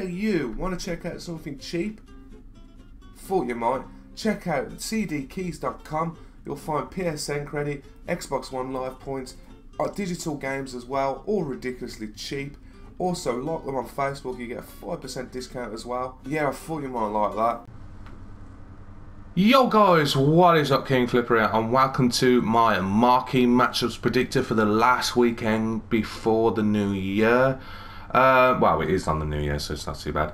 You want to check out something cheap? Thought you might. Check out cdkeys.com. You'll find PSN credit, Xbox One Live points, digital games as well, all ridiculously cheap. Also, like them on Facebook, you get a 5% discount as well. Yeah, I thought you might like that. Yo guys, what is up? Kingflipper here, and welcome to my marquee matchups predictor for the last weekend before the new year. Well, it is on the new year, so it's not too bad.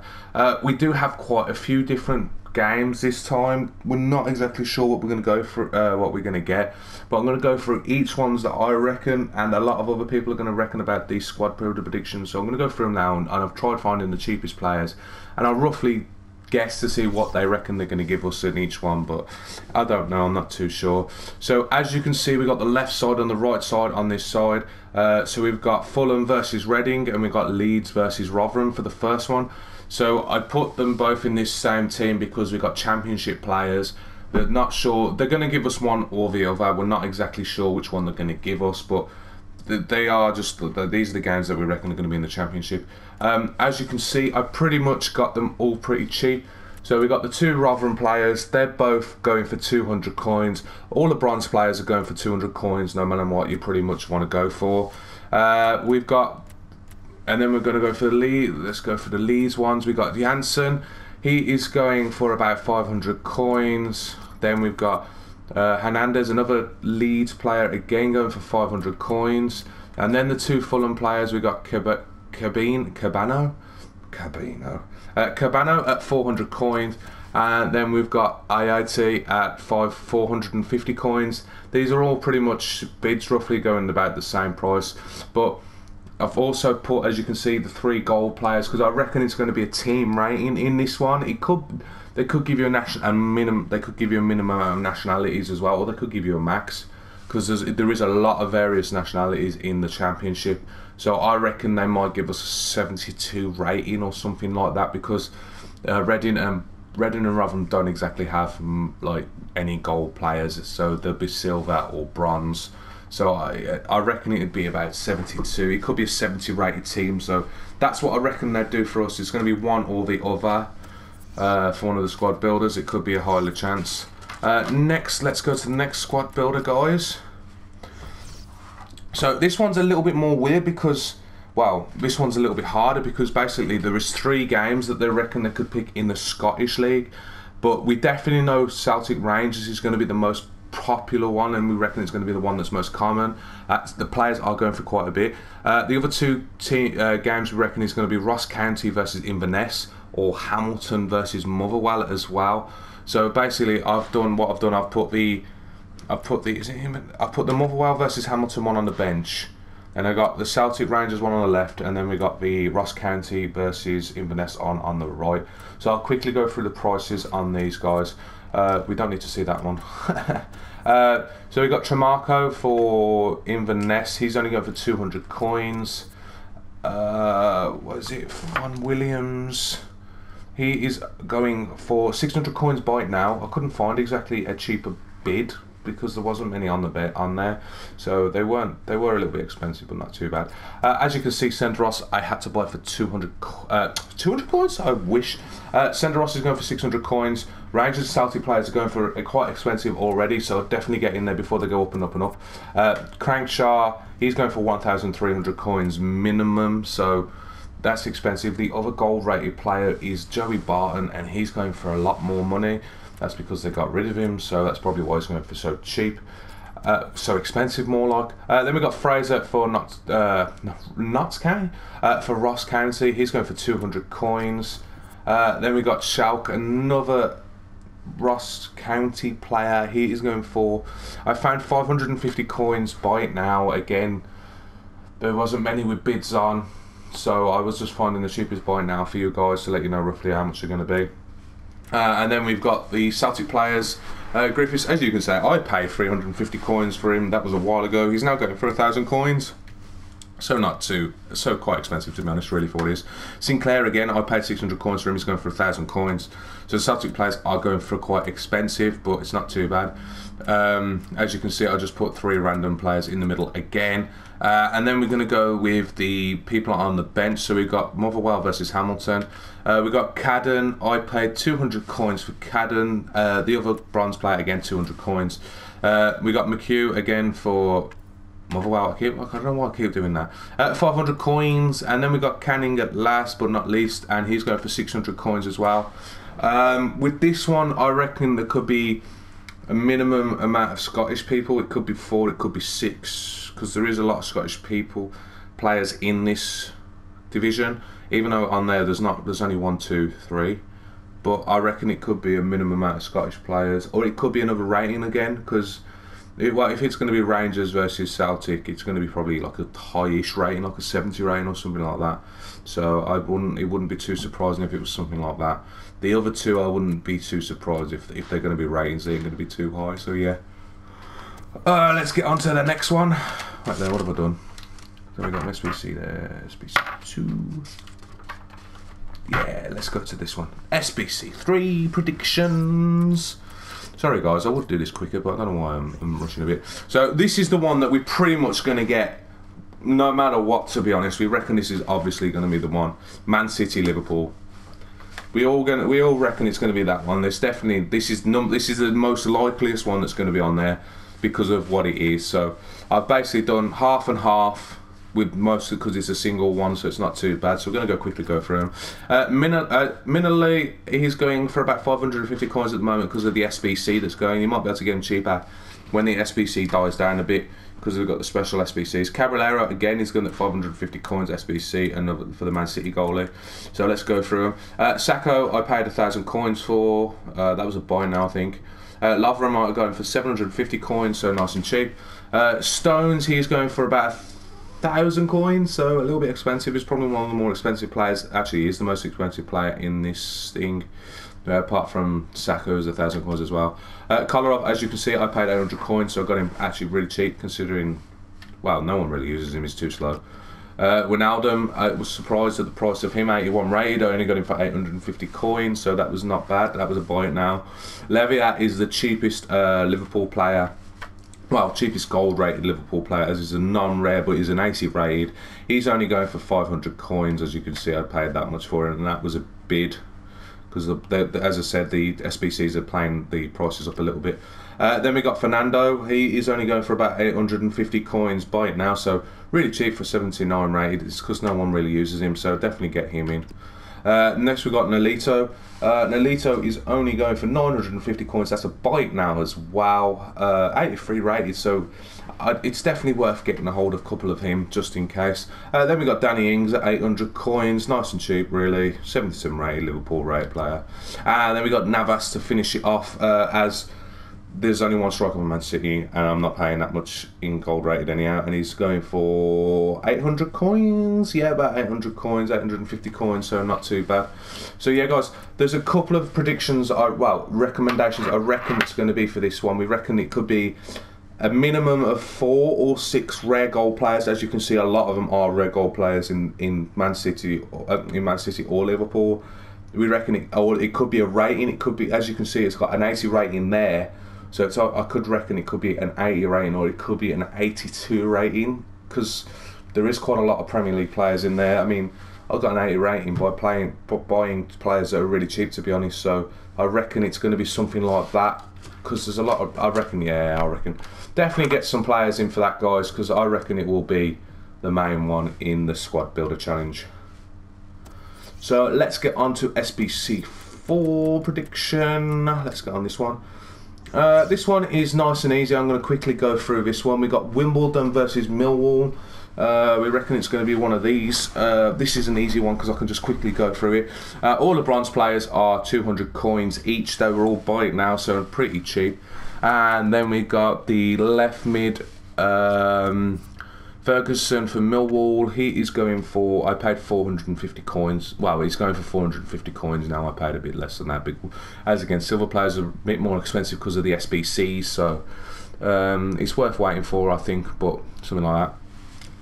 We do have quite a few different games this time. We're not exactly sure what we're going to go for, what we're going to get, but I'm going to go through each ones that I reckon, and a lot of other people are going to reckon about these squad builder predictions. So I'm going to go through them now, and I've tried finding the cheapest players, and I'll roughly guess to see what they reckon they're going to give us in each one, but I don't know, I'm not too sure. So as you can see, we've got the left side and the right side on this side. So we've got Fulham versus Reading, and we've got Leeds versus Rotherham for the first one. So I put them both in this same team because we've got championship players. They're not sure, they're going to give us one or the other. We're not exactly sure which one they're going to give us, but they are just, these are the games that we reckon are going to be in the championship. As you can see, I pretty much got them all pretty cheap. So we got the two Rotherham players, they're both going for 200 coins. All the bronze players are going for 200 coins, no matter what you pretty much want to go for. We've got, and then we're going to go for the Leeds, let's go for the Leeds ones. We've got Janssen, he is going for about 500 coins. Then we've got Hernandez, another Leeds player, again going for 500 coins. And then the two Fulham players, we've got Cabano at 400 coins, and then we've got IIT at 450 coins. These are all pretty much bids, roughly going about the same price, but I've also put, as you can see, the three gold players, because I reckon it's going to be a team rating in this one. They could give you a minimum amount of nationalities as well, or they could give you a max, because there is a lot of various nationalities in the championship. So I reckon they might give us a 72 rating or something like that, because Reading and Rotherham don't exactly have like any gold players, so they'll be silver or bronze. So I reckon it'd be about 72. It could be a 70 rated team, so that's what I reckon they'd do for us. It's going to be one or the other for one of the squad builders. It could be a higher chance. Next, let's go to the next squad builder, guys. So this one's a little bit more weird because, well, this one's a little bit harder because basically there is 3 games that they reckon they could pick in the Scottish League, but we definitely know Celtic Rangers is going to be the most popular one, and we reckon it's going to be the one that's most common. The players are going for quite a bit. The other 2 games we reckon is going to be Ross County versus Inverness, or Hamilton versus Motherwell as well. So basically, I've put the Motherwell versus Hamilton one on the bench, and I got the Celtic Rangers one on the left, and then we got the Ross County versus Inverness on the right. So I'll quickly go through the prices on these guys. We don't need to see that one. So we got Tremarco for Inverness. He's only going for 200 coins. What is it? Von Williams. He is going for 600 coins by now. I couldn't find exactly a cheaper bid because there wasn't many on the bet on there, so they were a little bit expensive, but not too bad. As you can see, Senderos I had to buy for 200 coins. I wish. Senderos is going for 600 coins. Rangers and Celtic players are going for quite expensive already, so definitely get in there before they go up and up and up. Crankshaw, he's going for 1,300 coins minimum, so that's expensive. The other gold rated player is Joey Barton, and he's going for a lot more money. That's because they got rid of him, so that's probably why he's going for so cheap, so expensive, more like. Then we got Fraser for Notts County, for Ross County. He's going for 200 coins. Then we got Schalke, another Ross County player. He is going for, I found 550 coins by it now. Again, there wasn't many with bids on, so I was just finding the cheapest buy now for you guys to let you know roughly how much they're going to be. And then we've got the Celtic players. Griffiths, as you can say, I paid 350 coins for him. That was a while ago. He's now going for 1,000 coins. So quite expensive to be honest, really, for what it is. Sinclair again, I paid 600 coins for him, he's going for 1,000 coins. So the Celtic players are going for quite expensive, but it's not too bad. As you can see, I just put 3 random players in the middle again. And then we're going to go with the people on the bench. So we've got Motherwell versus Hamilton. We've got Cadden, I paid 200 coins for Cadden. The other bronze player, again, 200 coins. We got McHugh again for Motherwell. I don't know why I keep doing that. 500 coins, and then we got Canning at last but not least, and he's going for 600 coins as well. With this one, I reckon there could be a minimum amount of Scottish people. It could be 4, it could be 6, because there is a lot of Scottish players in this division. Even though on there's only 1, 2, 3. But I reckon it could be a minimum amount of Scottish players, or it could be another rating again, because if it's going to be Rangers versus Celtic, it's going to be probably like a high-ish rating, like a 70 rating or something like that. So it wouldn't be too surprising if it was something like that. The other two, I wouldn't be too surprised if they're going to be ratings. They ain't going to be too high. So yeah. Let's get on to the next one. Right there, what have I done? So we got SBC there, SBC 2. Yeah, let's go to this one. SBC 3 predictions. Sorry guys, I would do this quicker, but I don't know why I'm rushing a bit. So this is the one that we're pretty much going to get no matter what, to be honest. We reckon this is obviously going to be the one. Man City, Liverpool. We all reckon it's going to be that one. There's definitely, this is the most likeliest one that's going to be on there because of what it is. So I've basically done half and half, with mostly because it's a single one, so it's not too bad. So we're going to quickly go through them. Minelli, he's going for about 550 coins at the moment because of the SBC that's going. You might be able to get him cheaper when the SBC dies down a bit, because we've got the special SBCs. Caballero, again, he's going at 550 coins SBC, and for the Man City goalie. So let's go through them. Sacco, I paid 1,000 coins for. That was a buy now, I think. Lovren are going for 750 coins, so nice and cheap. Stones, he's going for about 1,000 coins, so a little bit expensive. He's probably one of the more expensive players. Actually, he's the most expensive player in this thing, apart from Sacco's 1,000 coins as well. Kolarov, as you can see, I paid 800 coins, so I got him actually really cheap, considering, well, no one really uses him, he's too slow. Wijnaldum, I was surprised at the price of him, 81 rated. I only got him for 850 coins, so that was not bad. That was a buy it now. Leviat is the cheapest Liverpool player. Well, cheapest gold rated Liverpool player, as is a non-rare, but he's an 80 rated. He's only going for 500 coins, as you can see. I paid that much for it, and that was a bid, because as I said, the SBCs are playing the prices up a little bit. Then we got Fernando. He is only going for about 850 coins. Buy it now, so really cheap for 79 rated. It's because no one really uses him, so definitely get him in. Next we got Nolito. Nolito is only going for 950 coins. That's a bite now as well. 83 rated, so it's definitely worth getting a hold of a couple of him just in case. Then we got Danny Ings at 800 coins, nice and cheap really. 77 rated, Liverpool rated player. And then we got Navas to finish it off, as there's only one striker for Man City, and I'm not paying that much in gold rated anyhow, and he's going for 800 coins. Yeah, about 800 coins, 850 coins, so not too bad. So yeah guys, there's a couple of predictions, recommendations I reckon it's going to be for this one. We reckon it could be a minimum of 4 or 6 rare gold players. As you can see, a lot of them are rare gold players in Man City or Liverpool. We reckon it could be a rating. It could be, as you can see, it's got an 80 rating there. So I could reckon it could be an 80 rating, or it could be an 82 rating, because there is quite a lot of Premier League players in there. I mean, I got an 80 rating by buying players that are really cheap, to be honest. So I reckon it's going to be something like that, because there's a lot of, I reckon definitely get some players in for that, guys, because I reckon it will be the main one in the squad builder challenge. So let's get on to SBC 4 prediction. Let's get on this one. This one is nice and easy. I'm going to quickly go through this one. We got Wimbledon versus Millwall. We reckon it's going to be one of these. This is an easy one because I can just quickly go through it. All the bronze players are 200 coins each. They were all buy it now, so pretty cheap. And then we got the left mid, Ferguson for Millwall. He is going for, I paid 450 coins. Well, he's going for 450 coins now. I paid a bit less than that. But as again, silver players are a bit more expensive because of the SBCs, so it's worth waiting for, I think, but something like that.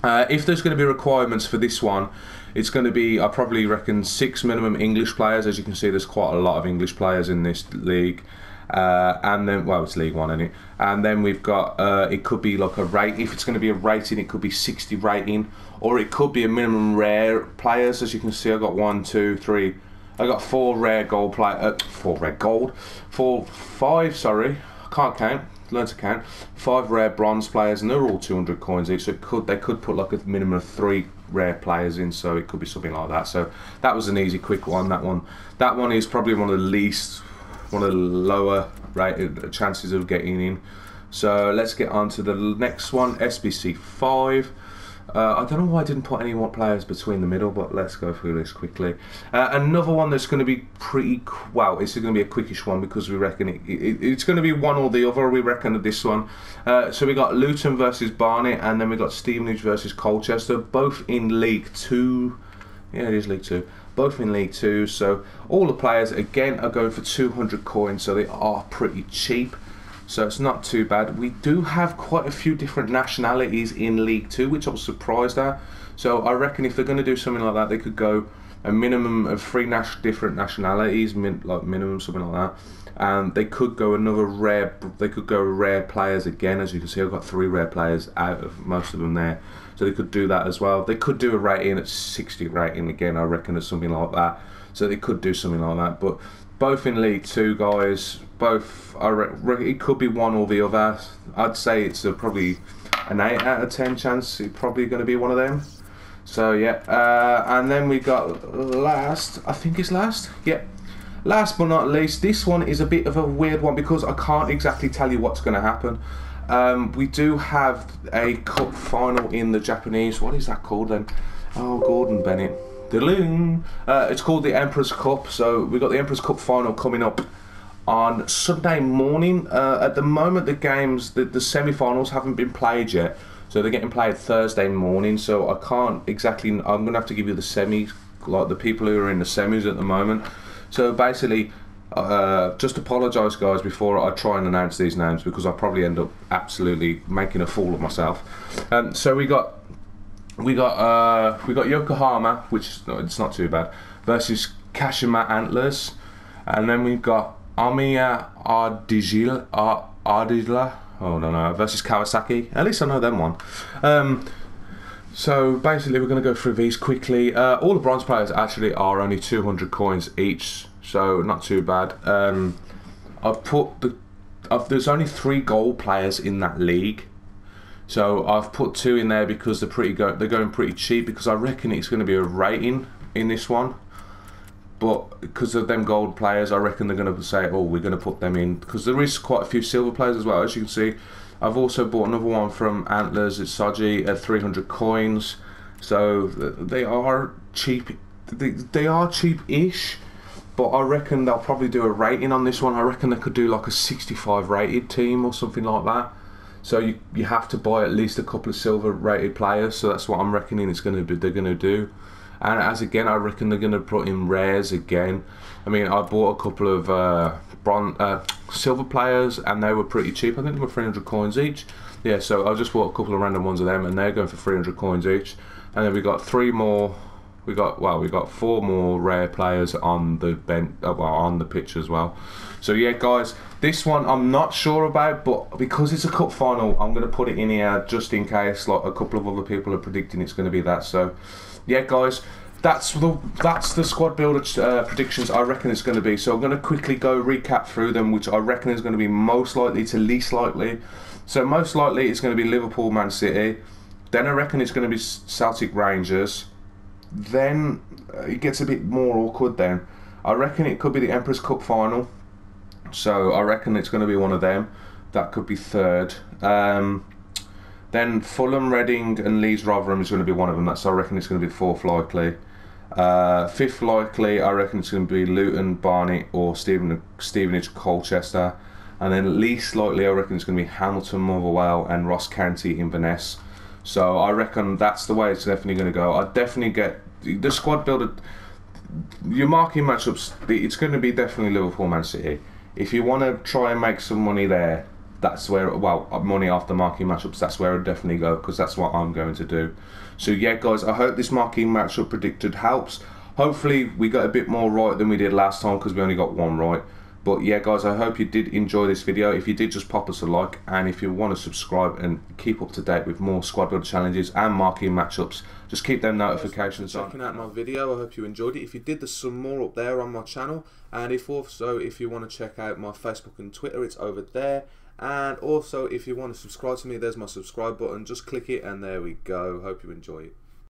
If there's going to be requirements for this one, it's going to be, I probably reckon, 6 minimum English players. As you can see, there's quite a lot of English players in this league. And then, well, it's League One, isn't it? And then we've got, it could be like a rate. If it's going to be a rating, it could be 60 rating, or it could be a minimum rare players. As you can see, I got 1, 2, 3. I got 4 rare gold play, 4 rare gold, 5. Sorry, I can't count. Learn to count. 5 rare bronze players, and they're all 200 coins each. So they could put like a minimum of 3 rare players in. So it could be something like that. So that was an easy, quick one. That one is probably one of the lower rated chances of getting in. So let's get on to the next one, SBC 5. I don't know why I didn't put any more players between the middle, but let's go through this quickly. Another one that's going to be pretty, well, it's going to be a quickish one because we reckon it's going to be one or the other, we reckon, of this one. So we got Luton versus Barnet, and then we got Stevenage versus Colchester, both in League 2. Yeah, it is League 2. Both in League 2, so all the players, again, are going for 200 coins, so they are pretty cheap. So it's not too bad. We do have quite a few different nationalities in League 2, which I was surprised at. So I reckon if they're going to do something like that, they could go a minimum of 3 different nationalities, like minimum, something like that. And they could go rare players again. As you can see, I've got 3 rare players out of most of them there. So they could do that as well. They could do a rating at 60 rating again, I reckon, or something like that. So they could do something like that. But both in League 2, guys. Both, it could be one or the other. I'd say it's probably an 8 out of 10 chance it's probably going to be one of them. So yeah, and then we got last, I think it's last. Yeah, last but not least, this one is a bit of a weird one because I can't exactly tell you what's going to happen. We do have a cup final in the Japanese. What is that called then? Oh, Gordon Bennett. It's called the Emperor's Cup. So we've got the Emperor's Cup final coming up on Sunday morning. At the moment, the games, the semi-finals haven't been played yet, so they're getting played Thursday morning. So I can't exactly. I'm gonna have to give you the semis, like the people who are in the semis at the moment. So basically, just apologise, guys, before I try and announce these names because I probably end up absolutely making a fool of myself. So we got Yokohama, which it's not too bad, versus Kashima Antlers, and then we've got Amiya Ardila, versus Kawasaki. At least I know them one. So basically, we're going to go through these quickly. All the bronze players actually are only 200 coins each, so not too bad. There's only 3 gold players in that league. So I've put 2 in there because they're going pretty cheap, because I reckon it's going to be a rating in this one. But because of them gold players, I reckon they're going to say, oh, we're going to put them in, because there is quite a few silver players as well. As you can see, I've also bought another one from Antlers. It's Soji at 300 coins. So they are cheap. They are cheap-ish. But I reckon they'll probably do a rating on this one. I reckon they could do like a 65 rated team or something like that. So you have to buy at least a couple of silver rated players. So that's what I'm reckoning they're going to do. And as again, I reckon they're going to put in rares again. I mean, I bought a couple of silver players, and they were pretty cheap. I think they were 300 coins each. Yeah, so I just bought a couple of random ones of them, and they're going for 300 coins each. And then we got 3 more. We got 4 more rare players on the on the pitch as well. So yeah, guys, this one I'm not sure about, but because it's a cup final, I'm going to put it in here just in case. Like a couple of other people are predicting it's going to be that. So yeah, guys, that's the squad builder predictions I reckon it's going to be. So I'm going to quickly go recap through them, which I reckon is going to be most likely to least likely. So most likely it's going to be Liverpool, Man City. Then I reckon it's going to be Celtic, Rangers. Then it gets a bit more awkward then. I reckon it could be the Emperor's Cup final. So I reckon it's going to be one of them. That could be third. Then Fulham, Reading and Leeds, Rotherham is going to be one of them. So I reckon it's going to be fourth likely. Fifth likely, I reckon it's going to be Luton, Barnet or Stevenage, Colchester. And then least likely, I reckon it's going to be Hamilton, Motherwell and Ross County, Inverness. So I reckon that's the way it's definitely going to go. I definitely get the squad builder. Your marquee matchups, it's going to be definitely Liverpool, Man City. If you want to try and make some money there, that's where, well, money after marquee matchups, that's where I'd definitely go, because that's what I'm going to do. So yeah guys, I hope this marquee matchup predicted helps. Hopefully we got a bit more right than we did last time, because we only got one right. But yeah guys, I hope you did enjoy this video. If you did, just pop us a like, and if you want to subscribe and keep up to date with more squad builder challenges and marquee matchups, just keep them notifications on. Checking out my video, I hope you enjoyed it. If you did, there's some more up there on my channel, and if you want to check out my Facebook and Twitter, it's over there. And also if you want to subscribe to me, there's my subscribe button, just click it and there we go. Hope you enjoy it.